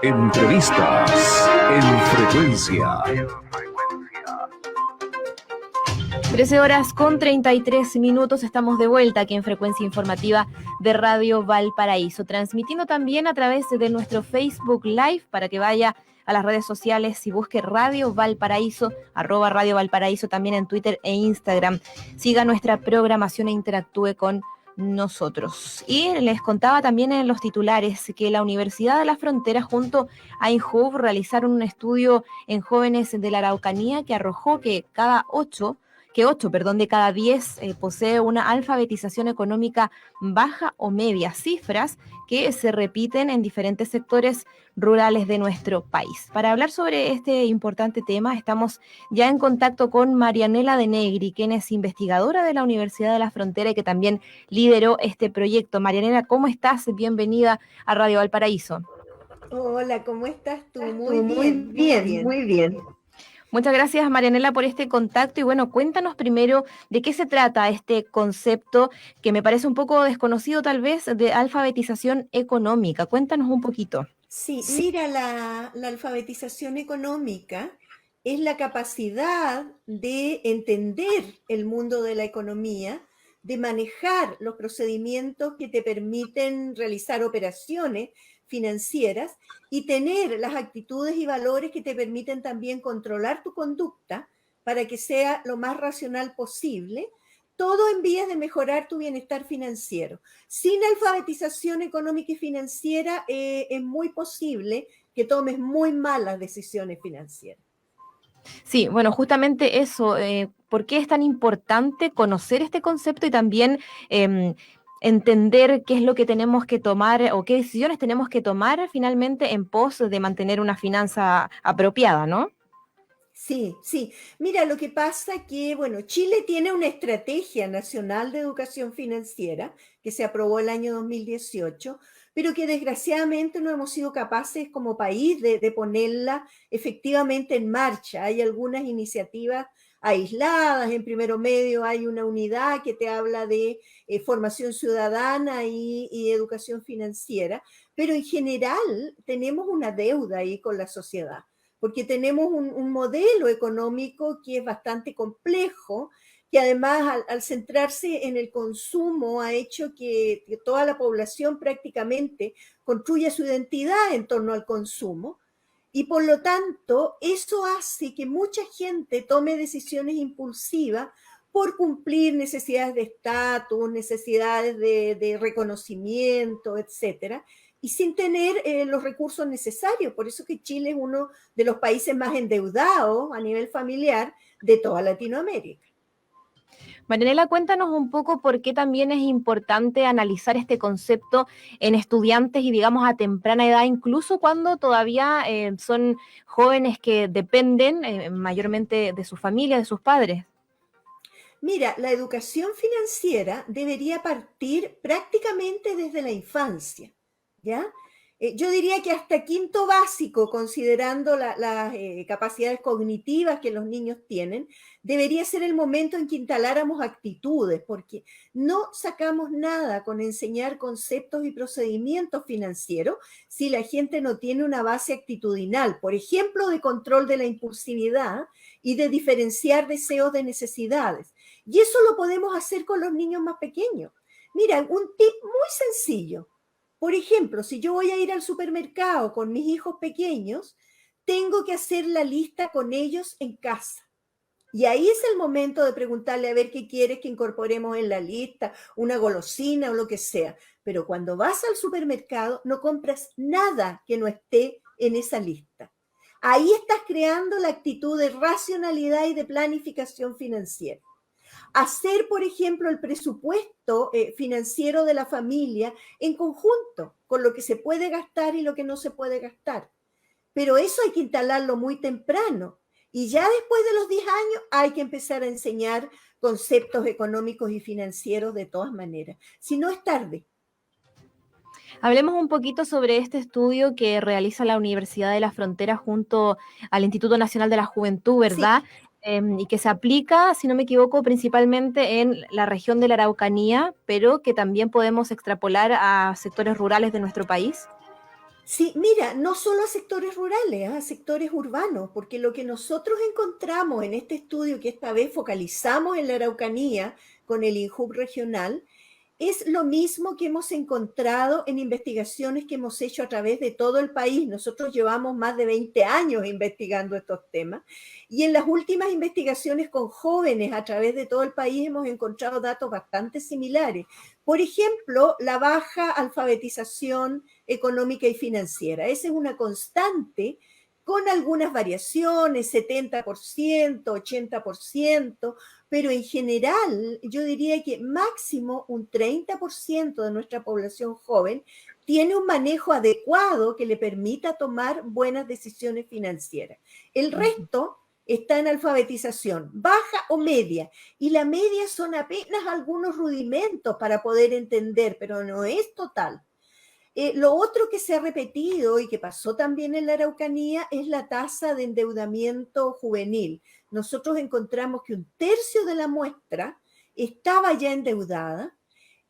Entrevistas en Frecuencia. 13:33, estamos de vuelta aquí en Frecuencia Informativa de Radio Valparaíso, transmitiendo también a través de nuestro Facebook Live para que vaya a las redes sociales y busque Radio Valparaíso, @Radio Valparaíso también en Twitter e Instagram. Siga nuestra programación e interactúe con nosotros. Y les contaba también en los titulares que la Universidad de la Frontera junto a INJUV realizaron un estudio en jóvenes de la Araucanía que arrojó que 8 de cada 10 posee una alfabetización económica baja o media, cifras que se repiten en diferentes sectores rurales de nuestro país. Para hablar sobre este importante tema, estamos ya en contacto con Marianela De Negri, quien es investigadora de la Universidad de la Frontera y que también lideró este proyecto. Marianela, ¿cómo estás? Bienvenida a Radio Valparaíso. Hola, ¿cómo estás tú? Muy bien, muy bien. Muy bien. Muchas gracias, Marianela, por este contacto. Y bueno, cuéntanos primero de qué se trata este concepto que me parece un poco desconocido tal vez, de alfabetización económica. Cuéntanos un poquito. Sí, mira, la alfabetización económica es la capacidad de entender el mundo de la economía, de manejar los procedimientos que te permiten realizar operaciones financieras y tener las actitudes y valores que te permiten también controlar tu conducta para que sea lo más racional posible, todo en vías de mejorar tu bienestar financiero. Sin alfabetización económica y financiera es muy posible que tomes muy malas decisiones financieras. Sí, bueno, justamente eso, ¿por qué es tan importante conocer este concepto y también entender qué es lo que tenemos que tomar o qué decisiones tenemos que tomar finalmente en pos de mantener una finanza apropiada, ¿no? Sí, sí. Mira, lo que pasa que, bueno, Chile tiene una estrategia nacional de educación financiera que se aprobó el año 2018, pero que desgraciadamente no hemos sido capaces como país de ponerla efectivamente en marcha. Hay algunas iniciativas aisladas, en primero medio hay una unidad que te habla de formación ciudadana y educación financiera, pero en general tenemos una deuda ahí con la sociedad porque tenemos un modelo económico que es bastante complejo, que además al centrarse en el consumo ha hecho que toda la población prácticamente construya su identidad en torno al consumo y por lo tanto eso hace que mucha gente tome decisiones impulsivas por cumplir necesidades de estatus, necesidades de reconocimiento, etcétera, y sin tener los recursos necesarios. Por eso que Chile es uno de los países más endeudados a nivel familiar de toda Latinoamérica. Marianela, cuéntanos un poco por qué también es importante analizar este concepto en estudiantes y digamos a temprana edad, incluso cuando todavía son jóvenes que dependen mayormente de su familia, de sus padres. Mira, la educación financiera debería partir prácticamente desde la infancia, ¿ya? Yo diría que hasta quinto básico, considerando las capacidades cognitivas que los niños tienen, debería ser el momento en que instaláramos actitudes, porque no sacamos nada con enseñar conceptos y procedimientos financieros si la gente no tiene una base actitudinal, por ejemplo, de control de la impulsividad y de diferenciar deseos de necesidades. Y eso lo podemos hacer con los niños más pequeños. Mira, un tip muy sencillo. Por ejemplo, si yo voy a ir al supermercado con mis hijos pequeños, tengo que hacer la lista con ellos en casa. Y ahí es el momento de preguntarle a ver qué quieres que incorporemos en la lista, una golosina o lo que sea. Pero cuando vas al supermercado, no compras nada que no esté en esa lista. Ahí estás creando la actitud de racionalidad y de planificación financiera. Hacer, por ejemplo, el presupuesto financiero de la familia en conjunto, con lo que se puede gastar y lo que no se puede gastar. Pero eso hay que instalarlo muy temprano. Y ya después de los 10 años hay que empezar a enseñar conceptos económicos y financieros de todas maneras. Si no es tarde. Hablemos un poquito sobre este estudio que realiza la Universidad de la Frontera junto al Instituto Nacional de la Juventud, ¿verdad? Sí, Y que se aplica, si no me equivoco, principalmente en la región de la Araucanía, pero que también podemos extrapolar a sectores rurales de nuestro país. Sí, mira, no solo a sectores rurales, a sectores urbanos, porque lo que nosotros encontramos en este estudio, que esta vez focalizamos en la Araucanía con el INJUB regional, es lo mismo que hemos encontrado en investigaciones que hemos hecho a través de todo el país. Nosotros llevamos más de 20 años investigando estos temas y en las últimas investigaciones con jóvenes a través de todo el país hemos encontrado datos bastante similares. Por ejemplo, la baja alfabetización económica y financiera. Esa es una constante con algunas variaciones, 70%, 80%, pero en general yo diría que máximo un 30% de nuestra población joven tiene un manejo adecuado que le permita tomar buenas decisiones financieras. El resto está en alfabetización, baja o media, y la media son apenas algunos rudimentos para poder entender, pero no es total. Lo otro que se ha repetido y que pasó también en la Araucanía es la tasa de endeudamiento juvenil. Nosotros encontramos que un tercio de la muestra estaba ya endeudada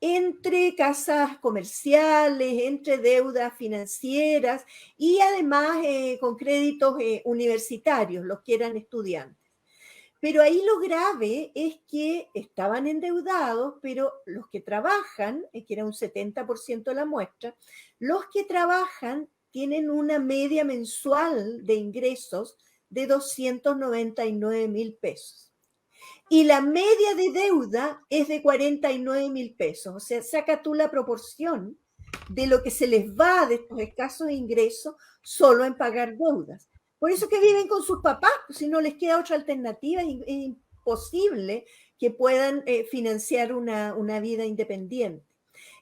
entre casas comerciales, entre deudas financieras y además con créditos universitarios, los que eran estudiantes. Pero ahí lo grave es que estaban endeudados, pero los que trabajan, que era un 70% de la muestra, los que trabajan tienen una media mensual de ingresos de 299,000 pesos. Y la media de deuda es de 49,000 pesos. O sea, saca tú la proporción de lo que se les va de estos escasos ingresos solo en pagar deudas. Por eso que viven con sus papás, pues si no les queda otra alternativa, es imposible que puedan financiar una vida independiente.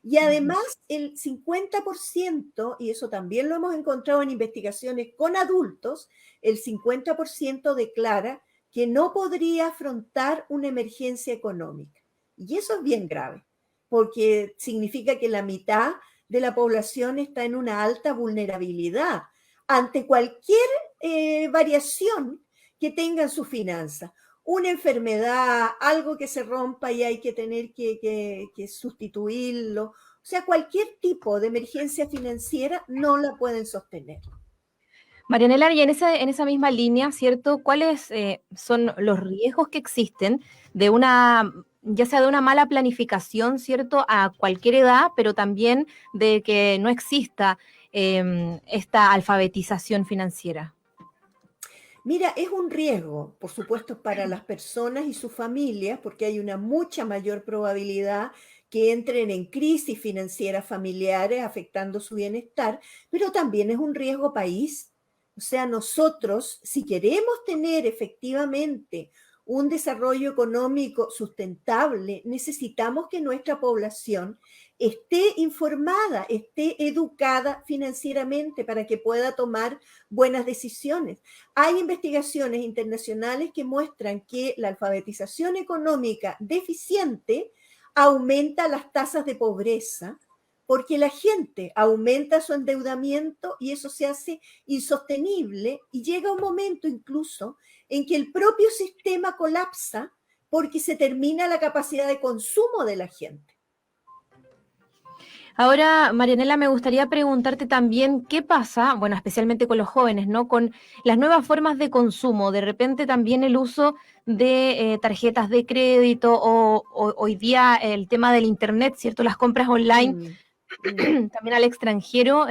Y además el 50%, y eso también lo hemos encontrado en investigaciones con adultos, el 50% declara que no podría afrontar una emergencia económica. Y eso es bien grave, porque significa que la mitad de la población está en una alta vulnerabilidad ante cualquier variación que tengan sus finanzas. Una enfermedad, algo que se rompa y hay que tener que sustituirlo. O sea, cualquier tipo de emergencia financiera no la pueden sostener. Marianela, y en esa misma línea, ¿cierto? ¿Cuáles son los riesgos que existen de una, ya sea de una mala planificación, ¿cierto? A cualquier edad, pero también de que no exista esta alfabetización financiera. Mira, es un riesgo, por supuesto, para las personas y sus familias, porque hay una mucha mayor probabilidad que entren en crisis financieras familiares afectando su bienestar, pero también es un riesgo país. O sea, nosotros, si queremos tener efectivamente un desarrollo económico sustentable, necesitamos que nuestra población esté informada, esté educada financieramente para que pueda tomar buenas decisiones. Hay investigaciones internacionales que muestran que la alfabetización económica deficiente aumenta las tasas de pobreza porque la gente aumenta su endeudamiento y eso se hace insostenible y llega un momento incluso en que el propio sistema colapsa porque se termina la capacidad de consumo de la gente. Ahora, Marianela, me gustaría preguntarte también qué pasa, bueno, especialmente con los jóvenes, ¿no? Con las nuevas formas de consumo, de repente también el uso de tarjetas de crédito o hoy día el tema del Internet, ¿cierto? Las compras online también al extranjero.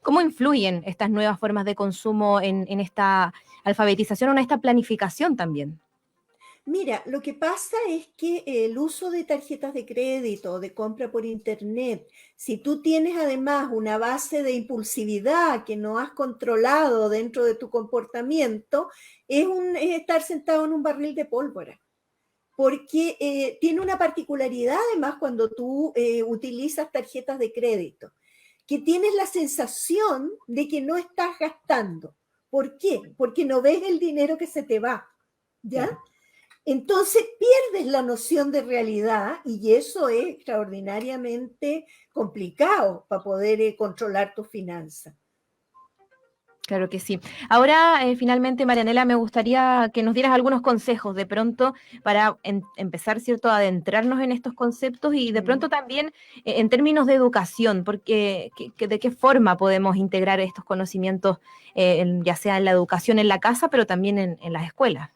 ¿Cómo influyen estas nuevas formas de consumo en esta alfabetización o en esta planificación también? Mira, lo que pasa es que el uso de tarjetas de crédito, de compra por internet, si tú tienes además una base de impulsividad que no has controlado dentro de tu comportamiento, es estar sentado en un barril de pólvora. Porque tiene una particularidad además cuando tú utilizas tarjetas de crédito, que tienes la sensación de que no estás gastando. ¿Por qué? Porque no ves el dinero que se te va, ¿ya? Sí. Entonces pierdes la noción de realidad y eso es extraordinariamente complicado para poder controlar tus finanzas. Claro que sí. Ahora, finalmente, Marianela, me gustaría que nos dieras algunos consejos de pronto para empezar, ¿cierto?, a adentrarnos en estos conceptos y de pronto también en términos de educación, porque de qué forma podemos integrar estos conocimientos, ya sea en la educación en la casa, pero también en las escuelas.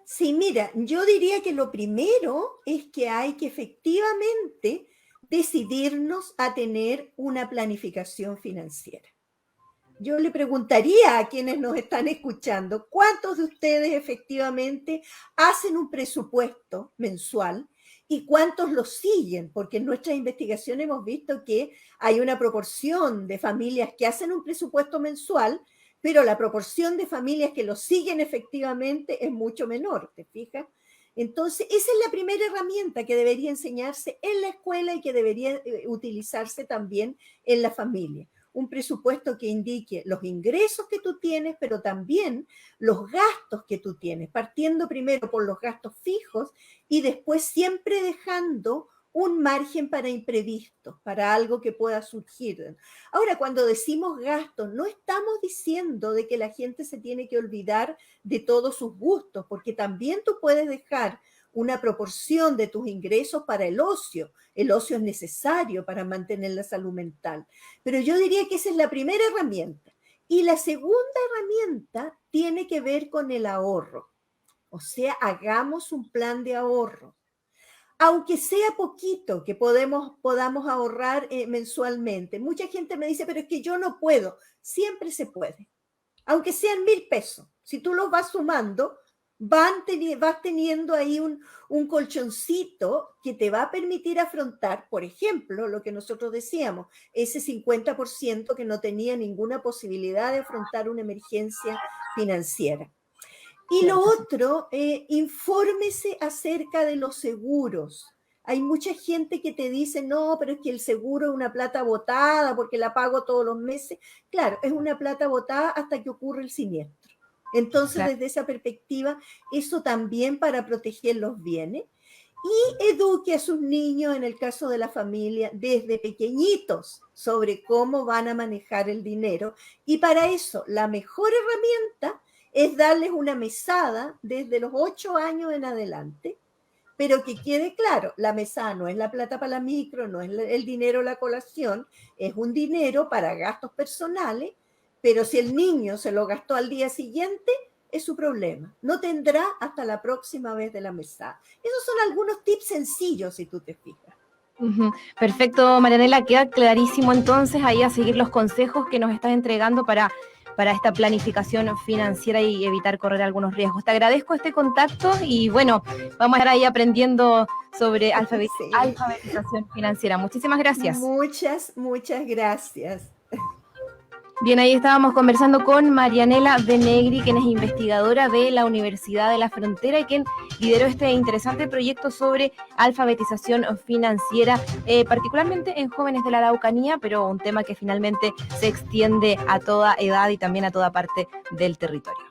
Sí, mira, yo diría que lo primero es que hay que efectivamente decidirnos a tener una planificación financiera. Yo le preguntaría a quienes nos están escuchando, ¿cuántos de ustedes efectivamente hacen un presupuesto mensual y cuántos lo siguen? Porque en nuestra investigación hemos visto que hay una proporción de familias que hacen un presupuesto mensual, pero la proporción de familias que lo siguen efectivamente es mucho menor, ¿te fijas? Entonces, esa es la primera herramienta que debería enseñarse en la escuela y que debería utilizarse también en la familia. Un presupuesto que indique los ingresos que tú tienes, pero también los gastos que tú tienes, partiendo primero por los gastos fijos y después siempre dejando un margen para imprevistos, para algo que pueda surgir. Ahora, cuando decimos gastos, no estamos diciendo de que la gente se tiene que olvidar de todos sus gustos, porque también tú puedes dejar una proporción de tus ingresos para el ocio. El ocio es necesario para mantener la salud mental. Pero yo diría que esa es la primera herramienta. Y la segunda herramienta tiene que ver con el ahorro. O sea, hagamos un plan de ahorro. Aunque sea poquito que podamos ahorrar mensualmente. Mucha gente me dice, pero es que yo no puedo. Siempre se puede. Aunque sean 1,000 pesos. Si tú los vas sumando, vas teniendo ahí un colchoncito que te va a permitir afrontar, por ejemplo, lo que nosotros decíamos, ese 50% que no tenía ninguna posibilidad de afrontar una emergencia financiera. Y lo otro, infórmese acerca de los seguros. Hay mucha gente que te dice, no, pero es que el seguro es una plata botada porque la pago todos los meses. Claro, es una plata botada hasta que ocurre el siniestro. Entonces, claro, desde esa perspectiva, eso también para proteger los bienes. Y eduque a sus niños, en el caso de la familia, desde pequeñitos, sobre cómo van a manejar el dinero. Y para eso, la mejor herramienta es darles una mesada desde los 8 años en adelante, pero que quede claro, la mesada no es la plata para la micro, no es el dinero la colación, es un dinero para gastos personales, pero si el niño se lo gastó al día siguiente, es su problema. No tendrá hasta la próxima vez de la mesada. Esos son algunos tips sencillos, si tú te fijas. Perfecto, Marianela, queda clarísimo entonces ahí a seguir los consejos que nos estás entregando para esta planificación financiera y evitar correr algunos riesgos. Te agradezco este contacto y bueno, vamos a estar ahí aprendiendo sobre alfabetización financiera. Muchísimas gracias. Muchas gracias. Bien, ahí estábamos conversando con Marianela De Negri, quien es investigadora de la Universidad de la Frontera y quien lideró este interesante proyecto sobre alfabetización financiera, particularmente en jóvenes de la Araucanía, pero un tema que finalmente se extiende a toda edad y también a toda parte del territorio.